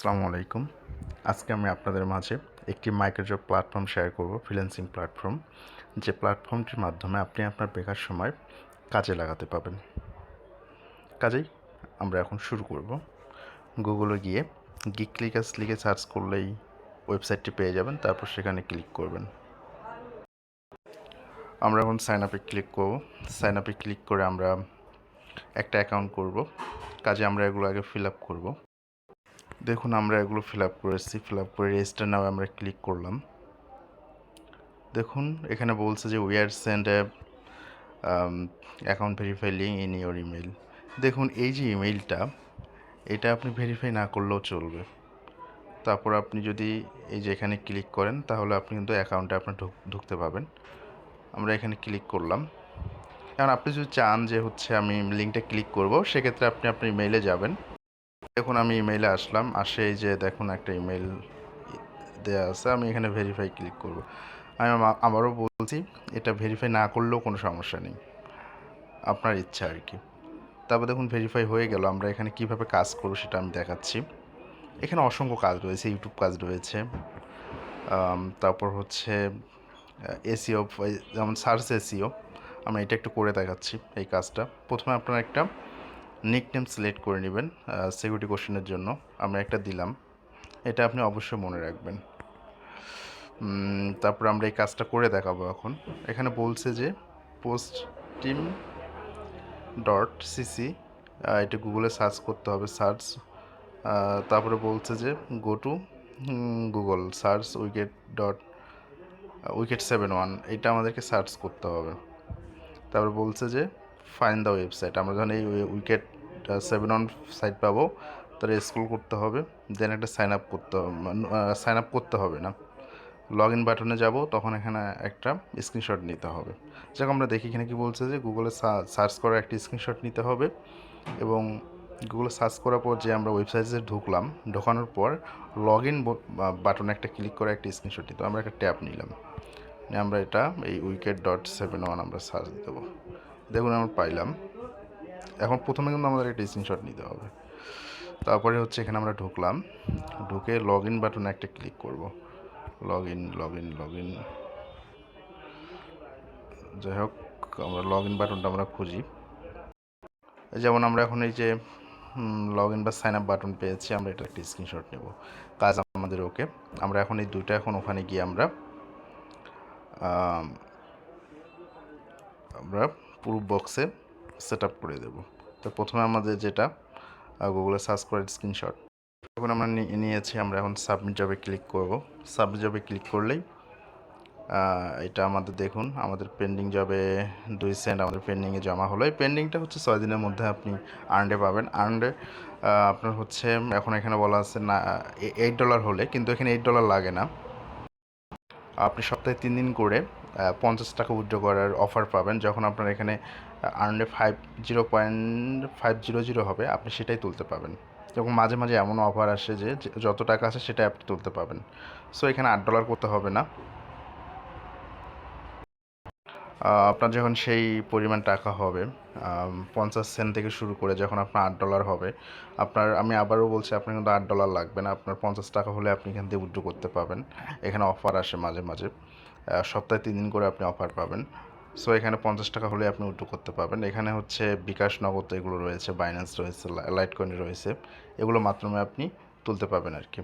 আসসালামু আলাইকুম। আজকে আমি আপনাদের মাঝে একটি মাইক্রোজব প্ল্যাটফর্ম শেয়ার করব, ফ্রিল্যান্সিং প্ল্যাটফর্ম। যে প্ল্যাটফর্মটির মাধ্যমে আপনি আপনার বেকার সময় কাজে লাগাতে পাবেন। কাজেই আমরা এখন শুরু করব। গুগলে গিয়ে গিকলিকাস লিখে সার্চ করলেই ওয়েবসাইটটি পেয়ে যাবেন, তারপর সেখানে ক্লিক করবেন। আমরা এখন সাইন আপে ক্লিক করব। সাইন আপে ক্লিক করে আমরা একটা অ্যাকাউন্ট করব। কাজে আমরা এগুলো আগে ফিল আপ করব। দেখুন আমরা এগুলো ফিল আপ করেছি। ফিল আপ করে রেজিস্টার নামে আমরা ক্লিক করলাম। দেখুন এখানে বলছে যে we are send account verify link in your email. দেখুন এই যে ইমেইলটা, এটা আপনি ভেরিফাই না করলেও চলবে। তারপর আপনি যদি এই যে এখানে ক্লিক করেন, তাহলে আপনি কিন্তু অ্যাকাউন্টে আপনার ঢুকতে পাবেন। আমরা এখানে ক্লিক করলাম। এখন আপনি যদি চান যে আমি লিঙ্কটা ক্লিক করব, সেক্ষেত্রে আপনি আপনার ইমেইলে যাবেন। দেখুন আমি ইমেইলে আসলাম। আসে এই যে দেখুন একটা ইমেইল দেওয়া আছে। আমি এখানে ভেরিফাই ক্লিক করব। আমি আবারও বলছি, এটা ভেরিফাই না করলেও কোনো সমস্যা নেই, আপনার ইচ্ছা আর কি। তারপর দেখুন ভেরিফাই হয়ে গেল। আমরা এখানে কিভাবে কাজ করব সেটা আমি দেখাচ্ছি। এখানে অসংখ্য কাজ রয়েছে, ইউটিউব কাজ রয়েছে, তারপর এসইও, যেমন সার্চ এসইও। আমরা এটা একটু করে দেখাচ্ছি এই কাজটা। প্রথমে আপনারা একটা নিকনেম সিলেক্ট করে নেবেন সিকিউরিটি কোশ্চেনের জন্য। আমরা একটা দিলাম, এটা আপনি অবশ্যই মনে রাখবেন। তারপর আমরা এই কাজটা করে দেখাবো এখন। এখানে বলছে যে পোস্ট টিম .cc, এটা গুগলে সার্চ করতে হবে। সার্চ, তারপরে বলছে যে go to Google search wicket 71, এটা আমাদেরকে সার্চ করতে হবে। তারপরে বলছে যে ফাইন্ড দ্য ওয়েবসাইট। আমরা যখন এই উইকেট 71 সাইট পাবো, তাহলে স্ক্রল করতে হবে, দেন একটা সাইন আপ করতে হবে না, লগ ইন বাটনে যাব, তখন এখানে একটা স্ক্রিনশট নিতে হবে। যাক আমরা দেখি এখানে কি বলছে যে গুগলে সার্চ করার একটা স্ক্রিনশট নিতে হবে, এবং গুগলে সার্চ করার পর যে আমরা ওয়েবসাইটে ঢুকলাম, ঢোকানোর পর লগ ইন বাটনে একটা ক্লিক করে একটা স্ক্রিনশট নিতে। আমরা একটা ট্যাব নিলাম, আমরা এটা এই উইকেট.71 আমরা সার্চ দেবো। দেখুন আমরা পাইলাম। এখন প্রথমে কিন্তু আমাদের একটা স্ক্রিনশট নিতে হবে। তারপরে এখানে আমরা ঢুকলাম, ঢুকে লগ ইন বাটনে একটা ক্লিক করব। Log in. যাই হোক, আমরা লগ ইন বাটনটা আমরা খুঁজি। যেমন আমরা এখন এই যে লগ ইন বা সাইন আপ বাটন পেয়েছি, আমরা এটা একটা স্ক্রিনশট নেব। কাজ আমাদের ওকে। আমরা এখন এই দুইটা ওখানে গিয়ে আমরা পুরো বক্সে সেট আপ করে দেব। তো প্রথমে আমাদের যেটা গুগলে সার্চ করার স্ক্রিনশট, এখন আমরা নিয়েছি। আমরা এখন সাবমিট জবে ক্লিক করব। সাবমিট জবে ক্লিক করলেই এটা আমাদের দেখুন আমাদের পেন্ডিং জবে 2 সেন্ট আমাদের পেন্ডিংয়ে জমা হলো। এই পেন্ডিংটা 6 দিনের মধ্যে আপনি আর্নডে পাবেন। আর্নডে আপনার এখন এখানে বলা আছে না $8 হলে, কিন্তু এখানে $8 লাগে না। আপনি সপ্তাহে 3 দিন করে 50 টাকা উইথড্র করার অফার পাবেন। যখন আপনার এখানে আর্নডে 50.500 হবে, আপনি সেটাই তুলতে পাবেন। এবং মাঝে মাঝে এমন অফার আসে যে যত টাকা আছে সেটাই আপনি তুলতে পাবেন। সো এখানে $8 করতে হবে না। আপনার যখন সেই পরিমাণ টাকা হবে, 50 সেন্ট থেকে শুরু করে যখন আপনার $8 হবে, আমি আবারও বলছি, আপনার কিন্তু $8 লাগবে না। আপনার 50 টাকা হলে আপনি এখান থেকে উইথড্র করতে পাবেন। এখানে অফার আসে মাঝে মাঝে, সপ্তাহে 3 দিন করে আপনি অফার পাবেন। সো এখানে 50 টাকা হলে আপনি উইথড্র করতে পারবেন। এখানে বিকাশ, নগদ এগুলো রয়েছে, বাইন্যান্স রয়েছে, লাইটকয়েন রয়েছে, এগুলো মাধ্যমে আপনি তুলতে পারবেন আর কি।